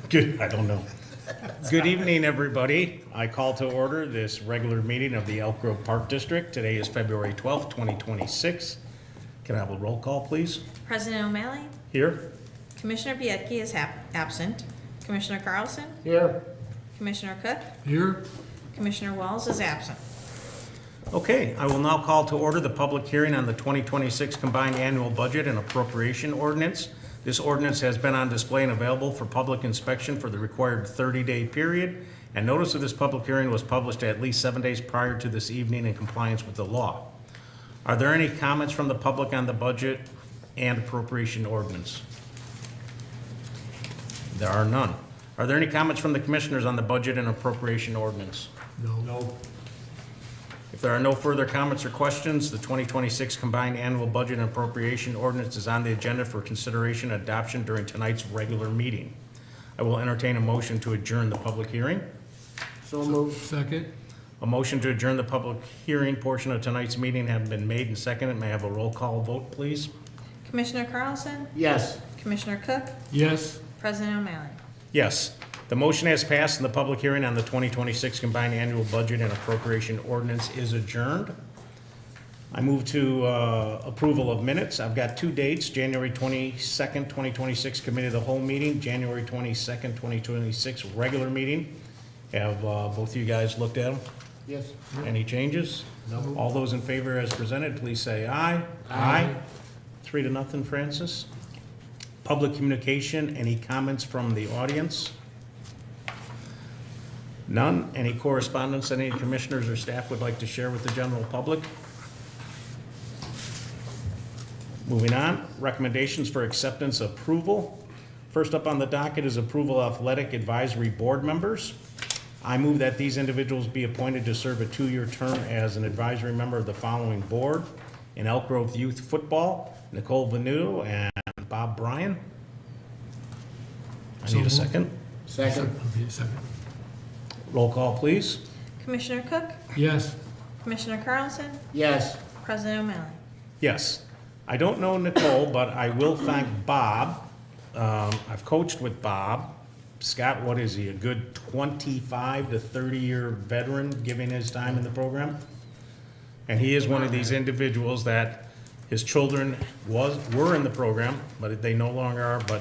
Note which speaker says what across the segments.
Speaker 1: Good, I don't know. Good evening, everybody. I call to order this regular meeting of the Elk Grove Park District. Today is February 12th, 2026. Can I have a roll call, please?
Speaker 2: President O'Malley,
Speaker 1: Here?
Speaker 2: Commissioner Biedke is absent. Commissioner Carlson,
Speaker 3: Here.
Speaker 2: Commissioner Cook,
Speaker 3: Here.
Speaker 2: Commissioner Walls is absent.
Speaker 1: Okay, I will now call to order the public hearing on the 2026 Combined Annual Budget and Appropriation Ordinance. This ordinance has been on display and available for public inspection for the required 30-day period, and notice of this public hearing was published at least 7 days prior to this evening in compliance with the law. Are there any comments from the public on the budget and appropriation ordinance? There are none. Are there any comments from the commissioners on the budget and appropriation ordinance?
Speaker 3: No.
Speaker 1: If there are no further comments or questions, the 2026 Combined Annual Budget and Appropriation Ordinance is on the agenda for consideration and adoption during tonight's regular meeting. I will entertain a motion to adjourn the public hearing.
Speaker 3: So moved. Second.
Speaker 1: A motion to adjourn the public hearing portion of tonight's meeting has been made and seconded. May I have a roll call vote, please?
Speaker 2: Commissioner Carlson,
Speaker 3: Yes.
Speaker 2: Commissioner Cook,
Speaker 3: Yes.
Speaker 2: President O'Malley.
Speaker 1: Yes. The motion has passed and the public hearing on the 2026 Combined Annual Budget and Appropriation Ordinance is adjourned. I move to approval of minutes. I've got two dates, January 22nd, 2026 Committee of the Whole meeting, January 22nd, 2026 regular meeting. Have both of you guys looked at them?
Speaker 3: Yes.
Speaker 1: Any changes?
Speaker 3: No.
Speaker 1: All those in favor as presented, please say aye.
Speaker 3: Aye.
Speaker 1: 3-0, Francis. Public communication, any comments from the audience? None. Any correspondence any commissioners or staff would like to share with the general public? Moving on, recommendations for acceptance approval. First up on the docket is approval of athletic advisory board members. I move that these individuals be appointed to serve a 2-year term as an advisory member of the following board. In Elk Grove Youth Football, Nicole Vanu and Bob Bryan. I need a second.
Speaker 3: Second.
Speaker 4: Second.
Speaker 1: Roll call, please.
Speaker 2: Commissioner Cook,
Speaker 4: Yes.
Speaker 2: Commissioner Carlson,
Speaker 3: Yes.
Speaker 2: President O'Malley.
Speaker 1: Yes. I don't know Nicole, but I will thank Bob. I've coached with Bob. Scott, what is he, a good 25 to 30-year veteran giving his time in the program? And he is one of these individuals that his children were in the program, but they no longer are, but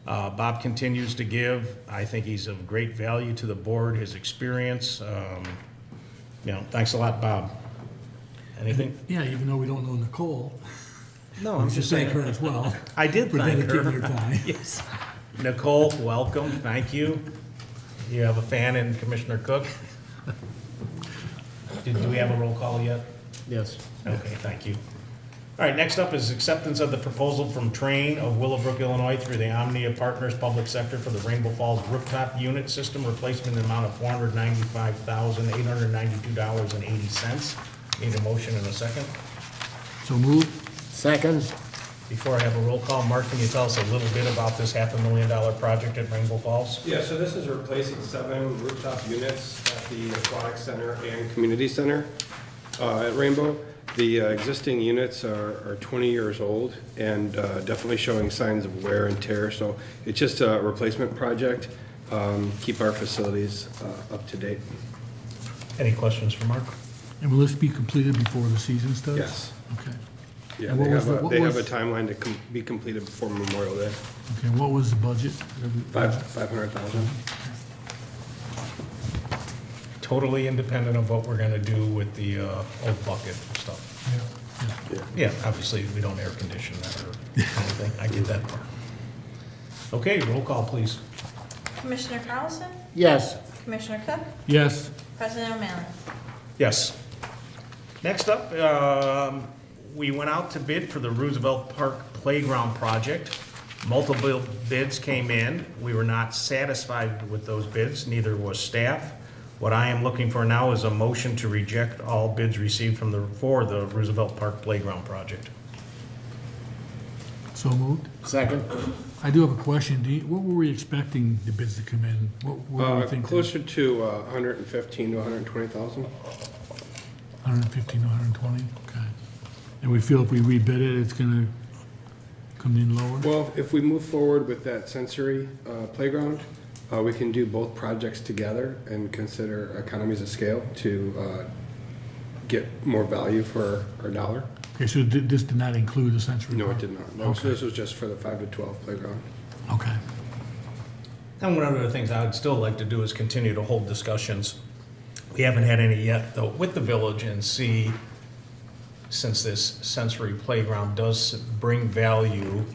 Speaker 1: Bob continues to give. I think he's of great value to the board, his experience. Thanks a lot, Bob. Anything?
Speaker 4: Yeah, even though we don't know Nicole,
Speaker 1: No,
Speaker 4: we should thank her as well
Speaker 1: I did
Speaker 4: for
Speaker 1: thank
Speaker 4: dedicating
Speaker 1: her.
Speaker 4: her time.
Speaker 1: Yes. Nicole, welcome, thank you. You have a fan in Commissioner Cook? Do we have a roll call yet?
Speaker 3: Yes.
Speaker 1: Okay, thank you. All right, next up is acceptance of the proposal from Train of Willowbrook, Illinois through the Omnia Partners Public Sector for the Rainbow Falls Rooftop Unit System Replacement in the amount of $495,892.80. Need a motion in a second?
Speaker 4: So moved.
Speaker 3: Second.
Speaker 1: Before I have a roll call, Mark, can you tell us a little bit about this $500,000 project at Rainbow Falls?
Speaker 5: Yeah, so this is replacing 7 rooftop units at the Aquatic Center and Community Center at Rainbow. The existing units are 20 years old and definitely showing signs of wear and tear, so it's just a replacement project, keep our facilities up to date.
Speaker 1: Any questions for Mark?
Speaker 4: And will this be completed before the season starts?
Speaker 5: Yes.
Speaker 4: Okay.
Speaker 5: Yeah,
Speaker 4: And
Speaker 5: they
Speaker 4: what was
Speaker 5: have
Speaker 4: the- what
Speaker 5: they have a
Speaker 4: was-
Speaker 5: timeline to be completed before Memorial Day.
Speaker 4: Okay, what was the budget?
Speaker 5: 500,000.
Speaker 1: Totally independent of what we're gonna do with the old bucket stuff.
Speaker 4: Yeah.
Speaker 1: Yeah, obviously, we don't air condition that or anything, I get that part. Okay, roll call, please.
Speaker 2: Commissioner Carlson,
Speaker 3: Yes.
Speaker 2: Commissioner Cook,
Speaker 4: Yes.
Speaker 2: President O'Malley.
Speaker 1: Yes. Next up, we went out to bid for the Roosevelt Park Playground Project. Multiple bids came in. We were not satisfied with those bids, neither was staff. What I am looking for now is a motion to reject all bids received for the Roosevelt Park Playground Project.
Speaker 4: So moved.
Speaker 3: Second.
Speaker 4: I do have a question. What were we expecting the bids to come in? What do you think?
Speaker 5: Closer to 115 to 120,000.
Speaker 4: 115 to 120? Okay. And we feel if we rebid it, it's gonna Coming in lower?
Speaker 5: Well, if we move forward with that sensory playground, we can do both projects together and consider economies of scale to get more value for our dollar.
Speaker 4: Okay, so this did not include the sensory?
Speaker 5: No, it
Speaker 4: part?
Speaker 5: did not. No, so
Speaker 4: Okay.
Speaker 5: this was just for the 5 to 12 playground.
Speaker 4: Okay.
Speaker 1: And one of the things I would still like to do is continue to hold discussions. We haven't had any yet, though, with the village and see, since this sensory playground does bring value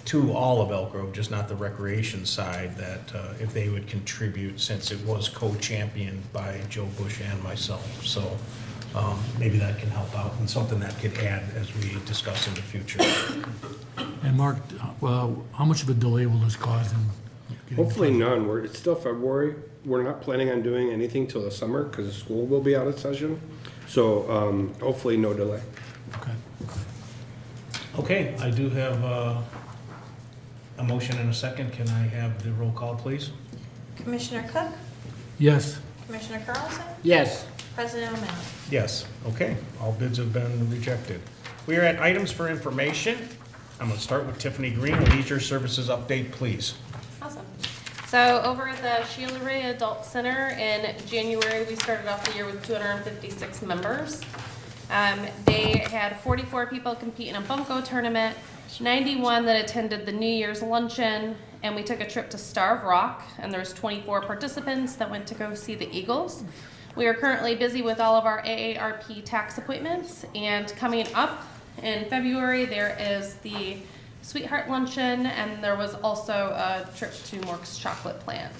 Speaker 1: to all of Elk Grove, just not the recreation side, that if they would contribute, since it was co-championed by Joe Bush and myself. So maybe that can help out and something that could add as we discuss in the future.
Speaker 4: And Mark, well, how much of a delay will this cause in getting?
Speaker 5: Hopefully none. It's still February. We're not planning on doing anything till the summer because the school will be out of session. So hopefully no delay.
Speaker 4: Okay.
Speaker 1: Okay, I do have a motion and a second. Can I have the roll call, please?
Speaker 2: Commissioner Cook?
Speaker 4: Yes.
Speaker 2: Commissioner Carlson?
Speaker 3: Yes.
Speaker 2: President O'Malley?
Speaker 1: Yes, okay, all bids have been rejected. We are at items for information. I'm going to start with Tiffany Green, Leisure Services update, please.
Speaker 6: Awesome. So over at the Sheila Ray Adult Center in January, we started off the year with 256 members. They had 44 people compete in a bunco tournament, 91 that attended the New Year's luncheon, and we took a trip to Starve Rock, and there's 24 participants that went to go see the Eagles. We are currently busy with all of our AARP tax appointments, and coming up in February, there is the Sweetheart Luncheon, and there was also a trip to Mork's Chocolate Plant.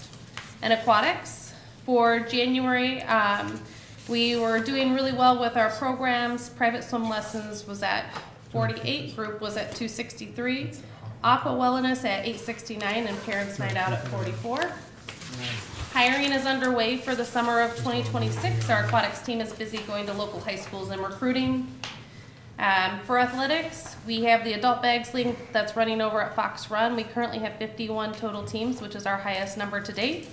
Speaker 6: And aquatics, for January, we were doing really well with our programs. Private swim lessons was at 48, group was at 263, aqua wellness at 869, and parents night out at 44. Hiring is underway for the summer of 2026. Our aquatics team is busy going to local high schools and recruiting. For athletics, we have the Adult Bags League that's running over at Fox Run. We currently have 51 total teams, which is our highest number to date.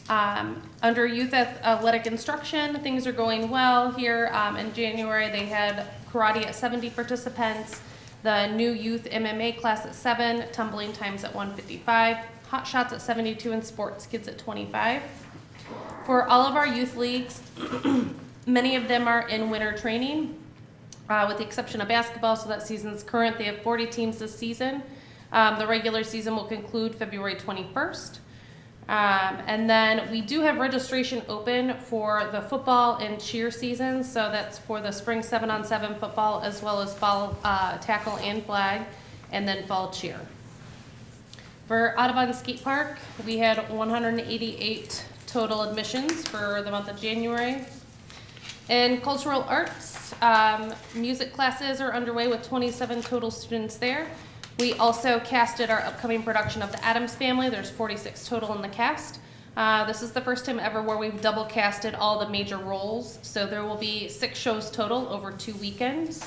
Speaker 6: Under youth athletic instruction, things are going well here. In January, they had karate at 70 participants, the new youth MMA class at 7, tumbling times at 155, hot shots at 72, and sports kids at 25. For all of our youth leagues, many of them are in winter training, with the exception of basketball, so that season's current. They have 40 teams this season. The regular season will conclude February 21st. And then we do have registration open for the football and cheer season, so that's for the spring 7-on-7 football as well as fall tackle and flag, and then fall cheer. For Audubon Skate Park, we had 188 total admissions for the month of January. In cultural arts, music classes are underway with 27 total students there. We also casted our upcoming production of The Addams Family. There's 46 total in the cast. This is the first time ever where we've double casted all the major roles. So there will be 6 shows total over 2 weekends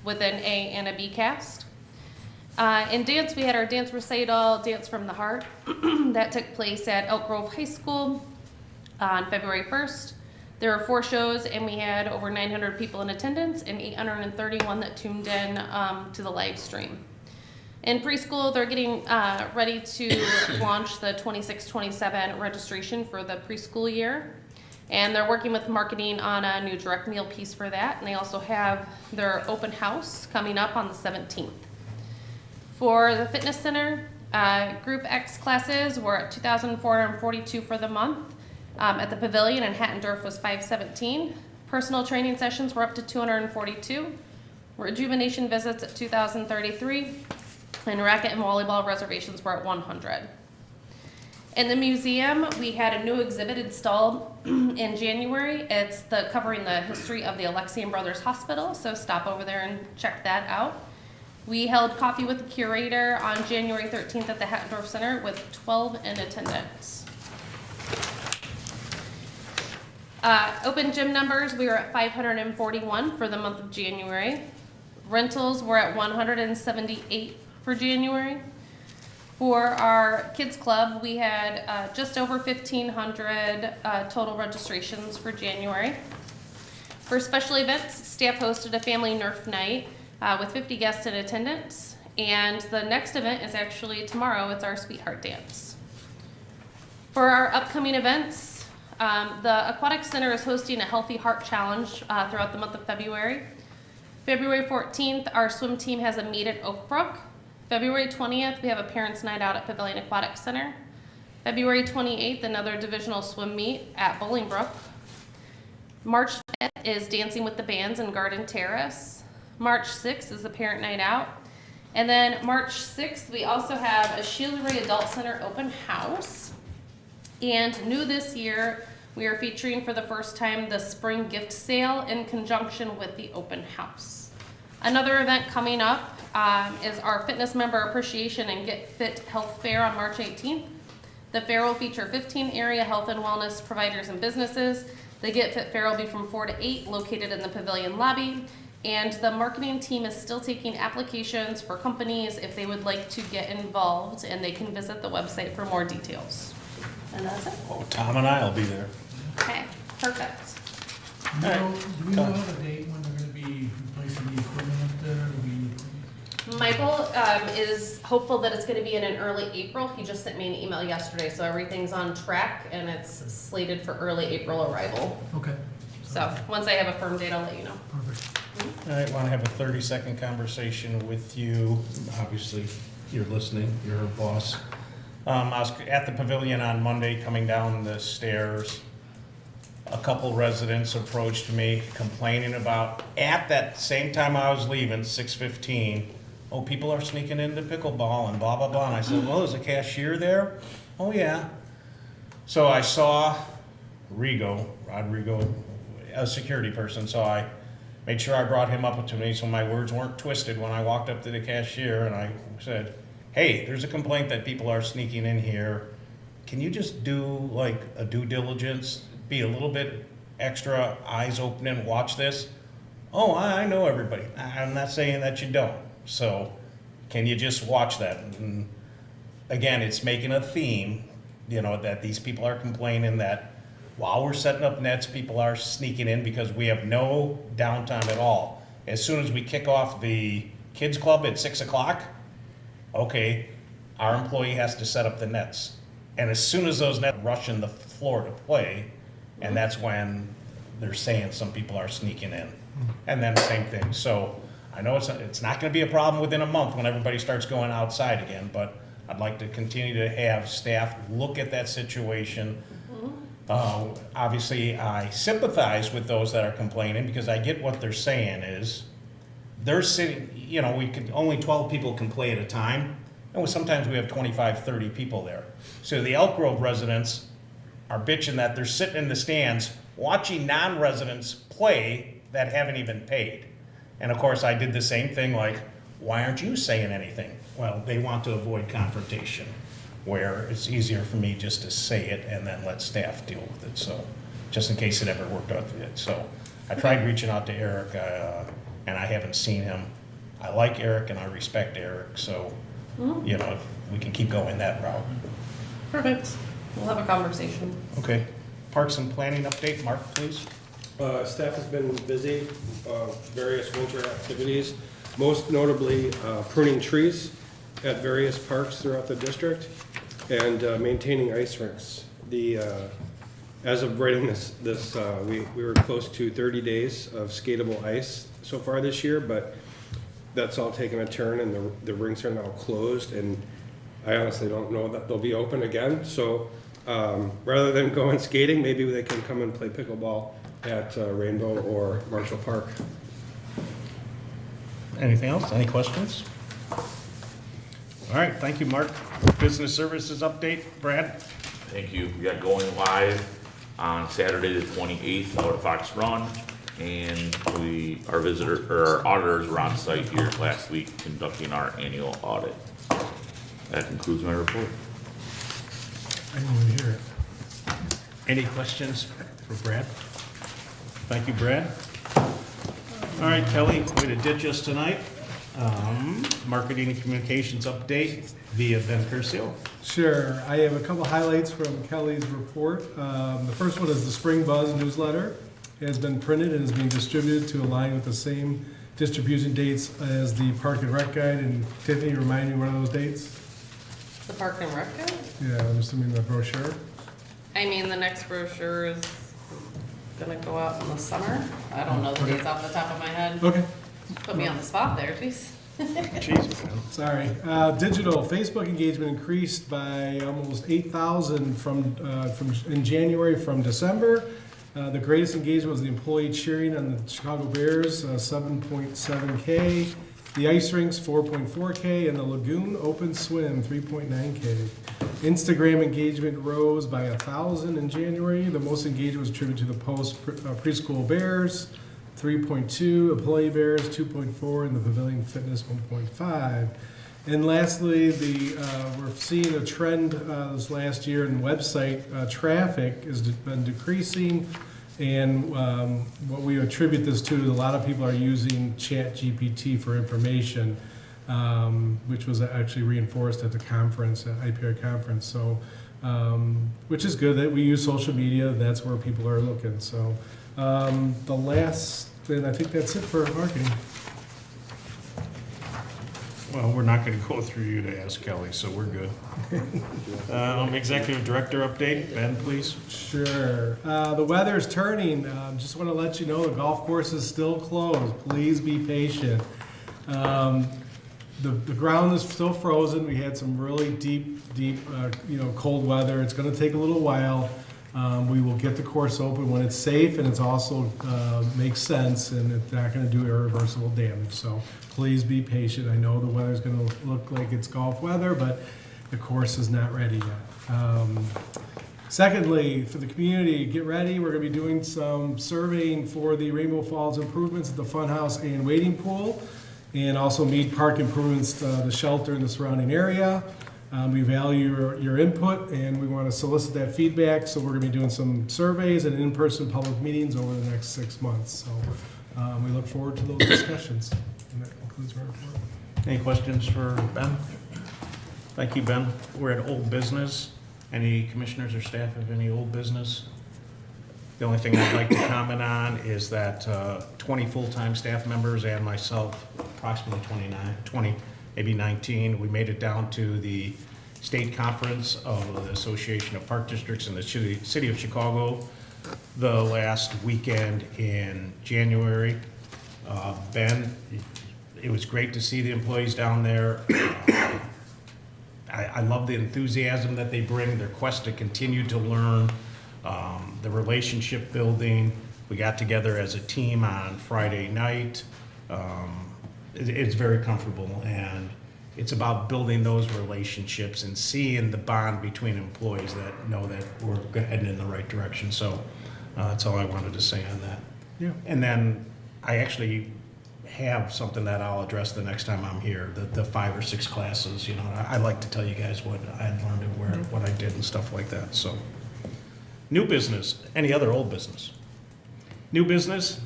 Speaker 6: with an A and a B cast. In dance, we had our dance recital, Dance from the Heart. That took place at Elk Grove High School on February 1st. There were 4 shows, and we had over 900 people in attendance and 831 that tuned in to the live stream. In preschool, they're getting ready to launch the 26-27 registration for the preschool year. And they're working with marketing on a new direct meal piece for that. And they also have their open house coming up on the 17th. For the fitness center, Group X classes were at 2,442 for the month. At the Pavilion in Hattendorf was 517. Personal training sessions were up to 242. Rejuvenation visits at 2,033. And racket and volleyball reservations were at 100. In the museum, we had a new exhibit installed in January. It's covering the history of the Alexian Brothers Hospital, so stop over there and check that out. We held coffee with the curator on January 13th at the Hattendorf Center with 12 in attendance. Open gym numbers, we were at 541 for the month of January. Rentals were at 178 for January. For our kids club, we had just over 1,500 total registrations for January. For special events, staff hosted a family Nerf night with 50 guests in attendance, And the next event is actually tomorrow. It's our Sweetheart Dance. For our upcoming events, the Aquatic Center is hosting a Healthy Heart Challenge throughout the month of February. February 14th, our swim team has a meet at Oak Brook. February 20th, we have a Parents' Night Out at Pavilion Aquatic Center. February 28th, another divisional swim meet at Bolingbrook. March 5th is Dancing with the Bands in Garden Terrace. March 6th is the Parent Night Out. And then March 6th, we also have a Sheila Ray Adult Center open house. And new this year, we are featuring for the first time the spring gift sale in conjunction with the open house. Another event coming up is our Fitness Member Appreciation and Get Fit Health Fair on March 18th. The fair will feature 15 area health and wellness providers and businesses. The Get Fit Fair will be from 4 to 8, located in the pavilion lobby. And the marketing team is still taking applications for companies if they would like to get involved, and they can visit the website for more details. And that's it.
Speaker 1: Oh, Tom and I will be there.
Speaker 6: Okay, perfect.
Speaker 4: Do
Speaker 1: All right.
Speaker 4: we know the date when they're gonna be replacing the equipment up there?
Speaker 6: Michael is hopeful that it's gonna be in early April. He just sent me an email yesterday, so everything's on track and it's slated for early April arrival.
Speaker 4: Okay,
Speaker 6: So, once I have a firm date, I'll let you know.
Speaker 4: perfect.
Speaker 1: I want to have a 30-second conversation with you. Obviously, you're listening, you're her boss. I was at the pavilion on Monday, coming down the stairs. A couple residents approached me complaining about, at that same time I was leaving, 6:15, oh, people are sneaking into pickleball and blah, blah, blah. And I said, well, is a cashier there? Oh, yeah. So I saw Rodrigo, a security person, so I made sure I brought him up to me so my words weren't twisted when I walked up to the cashier and I said, hey, there's a complaint that people are sneaking in here. Can you just do like a due diligence, be a little bit extra eyes opening, watch this? Oh, I know everybody. I'm not saying that you don't. So can you just watch that? And again, it's making a theme, that these people are complaining that while we're setting up nets, people are sneaking in because we have no downtime at all. As soon as we kick off the kids club at 6 o'clock, okay, our employee has to set up the nets. And as soon as those nets rush in the floor to play, and that's when they're saying some people are sneaking in. And then same thing. So I know it's not gonna be a problem within a month when everybody starts going outside again, but I'd like to continue to have staff look at that situation. Obviously, I sympathize with those that are complaining because I get what they're saying is they're sitting, only 12 people can play at a time. And sometimes we have 25, 30 people there. So the Elk Grove residents are bitching that they're sitting in the stands watching non-residents play that haven't even paid. And of course, I did the same thing, like, why aren't you saying anything? Well, they want to avoid confrontation, where it's easier for me just to say it and then let staff deal with it, so, just in case it ever worked out yet. So, I tried reaching out to Eric, and I haven't seen him. I like Eric and I respect Eric, so, if we can keep going that route.
Speaker 6: Perfect. We'll have a conversation.
Speaker 1: Okay. Parks and Planning update, Mark, please.
Speaker 5: Staff has been busy, various winter activities, most notably pruning trees at various parks throughout the district and maintaining ice rinks. As of writing this, we were close to 30 days of skatable ice so far this year, but that's all taken a turn and the rinks are now closed, and I honestly don't know that they'll be open again. So rather than going skating, maybe they can come and play pickleball at Rainbow or Marshall Park.
Speaker 1: Anything else? Any questions? All right, thank you, Mark. Business services update, Brad?
Speaker 7: Thank you. We got going live on Saturday the 28th out at Fox Run, and our auditors were on site here last week conducting our annual audit. That concludes my report.
Speaker 4: I didn't even hear it.
Speaker 1: Any questions for Brad? Thank you, Brad. All right, Kelly, way to ditch us tonight. Marketing and communications update via Ben Curcio.
Speaker 8: Sure. I have a couple highlights from Kelly's report. The first one is the Spring Buzz newsletter. It has been printed and is being distributed to align with the same distribution dates as the Park and Rec Guide. And Tiffany, remind me one of those dates?
Speaker 6: The Park and Rec Guide?
Speaker 8: Yeah, I'm assuming the brochure.
Speaker 6: I mean, the next brochure is gonna go out in the summer. I don't know the dates off the top of my head.
Speaker 8: Okay.
Speaker 6: Put me on the spot there, jeez.
Speaker 1: Jeez, man.
Speaker 8: Sorry. Digital Facebook engagement increased by almost 8,000 from in January from December. The greatest engagement was the employee cheering on the Chicago Bears, 7.7K. The ice rinks, 4.4K, and the Lagoon Open Swim, 3.9K. Instagram engagement rose by 1,000 in January. The most engagement was attributed to the post preschool Bears, 3.2, employee Bears, 2.4, and the Pavilion Fitness, 1.5. And lastly, we're seeing a trend this last year in website traffic has been decreasing. And what we attribute this to, a lot of people are using ChatGPT for information, which was actually reinforced at the conference, at IPR conference. So, which is good that we use social media. That's where people are looking. So, the last, and I think that's it for marketing.
Speaker 1: Well, we're not gonna go through you to ask Kelly, so we're good. Executive Director update, Ben, please.
Speaker 8: Sure. The weather's turning. Just want to let you know the golf course is still closed. Please be patient. The ground is still frozen. We had some really deep, cold weather. It's going to take a little while. We will get the course open when it's safe and it's also makes sense and it's not going to do irreversible damage. So please be patient. I know the weather's going to look like it's golf weather, but the course is not ready yet. Secondly, for the community, get ready. We're going to be doing some surveying for the Rainbow Falls improvements at the funhouse and wading pool, and also Mead Park improvements to the shelter and the surrounding area. We value your input, and we want to solicit that feedback. So we're going to be doing some surveys and in-person public meetings over the next 6 months. So we look forward to those discussions. And that concludes my report.
Speaker 1: Any questions for Ben? Thank you, Ben. We're at old business. Any commissioners or staff have any old business? The only thing I'd like to comment on is that 20 full-time staff members and myself, approximately 20, maybe 19, we made it down to the state conference of the Association of Park Districts in the city of Chicago the last weekend in January. Ben, it was great to see the employees down there. I love the enthusiasm that they bring, their quest to continue to learn, the relationship building. We got together as a team on Friday night. It's very comfortable, and it's about building those relationships and seeing the bond between employees that know that we're heading in the right direction. So that's all I wanted to say on that.
Speaker 8: Yeah.
Speaker 1: And then I actually have something that I'll address the next time I'm here, the 5 or 6 classes, I like to tell you guys what I had learned and what I did and stuff like that, so. New business, any other old business? New business,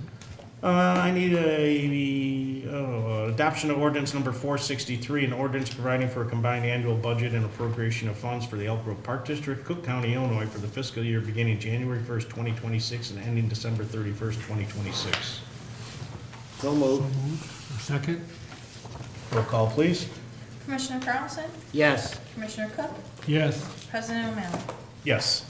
Speaker 1: I need adoption of ordinance number 463, an ordinance providing for a combined annual budget and appropriation of funds for the Elk Grove Park District, Cook County, Illinois, for the fiscal year beginning January 1st, 2026 and ending December 31st, 2026.
Speaker 3: So moved.
Speaker 4: Second?
Speaker 1: Roll call, please.
Speaker 2: Commissioner Carlson?
Speaker 3: Yes.
Speaker 2: Commissioner Cook?
Speaker 4: Yes.
Speaker 2: President O'Malley?
Speaker 1: Yes.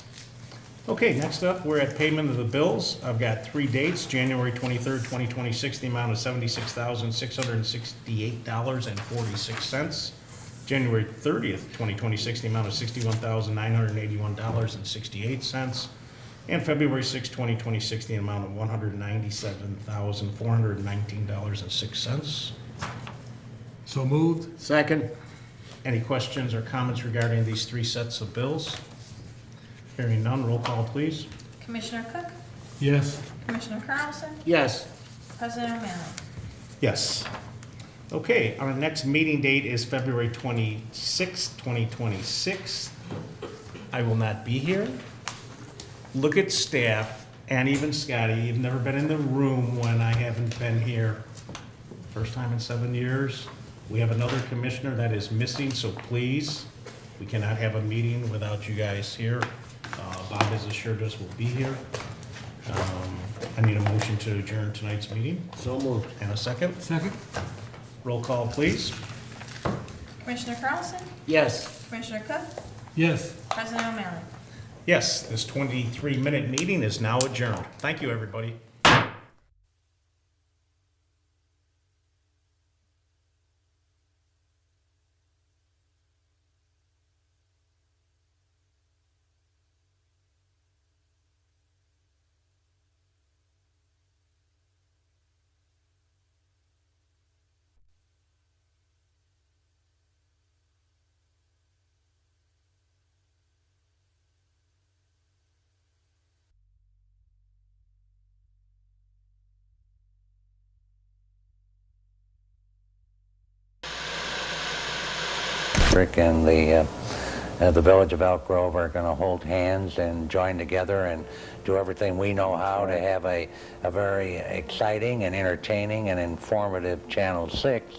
Speaker 1: Okay, next up, we're at payment of the bills. I've got 3 dates, January 23rd, 2026, the amount of $76,668.46. January 30th, 2026, the amount of $61,981.68. And February 6th, 2026, the amount of $197,419.06.
Speaker 4: So moved?
Speaker 3: Second.
Speaker 1: Any questions or comments regarding these 3 sets of bills? Hearing none, roll call, please.
Speaker 2: Commissioner Cook?
Speaker 4: Yes.
Speaker 2: Commissioner Carlson?
Speaker 3: Yes.
Speaker 2: President O'Malley?
Speaker 1: Yes. Okay, our next meeting date is February 26th, 2026. I will not be here. Look at staff, and even Scotty, you've never been in the room when I haven't been here. First time in 7 years. We have another commissioner that is missing, so please, we cannot have a meeting without you guys here. Bob has assured us we'll be here. I need a motion to adjourn tonight's meeting,
Speaker 3: So moved.
Speaker 1: and a second.
Speaker 4: Second?
Speaker 1: Roll call, please.
Speaker 2: Commissioner Carlson?
Speaker 3: Yes.
Speaker 2: Commissioner Cook?
Speaker 4: Yes.
Speaker 2: President O'Malley?
Speaker 1: Yes, this 23-minute meeting is now adjourned. Thank you, everybody.
Speaker 9: And the village of Elk Grove are going to hold hands and join together and do everything we know how to have a very exciting and entertaining and informative Channel 6.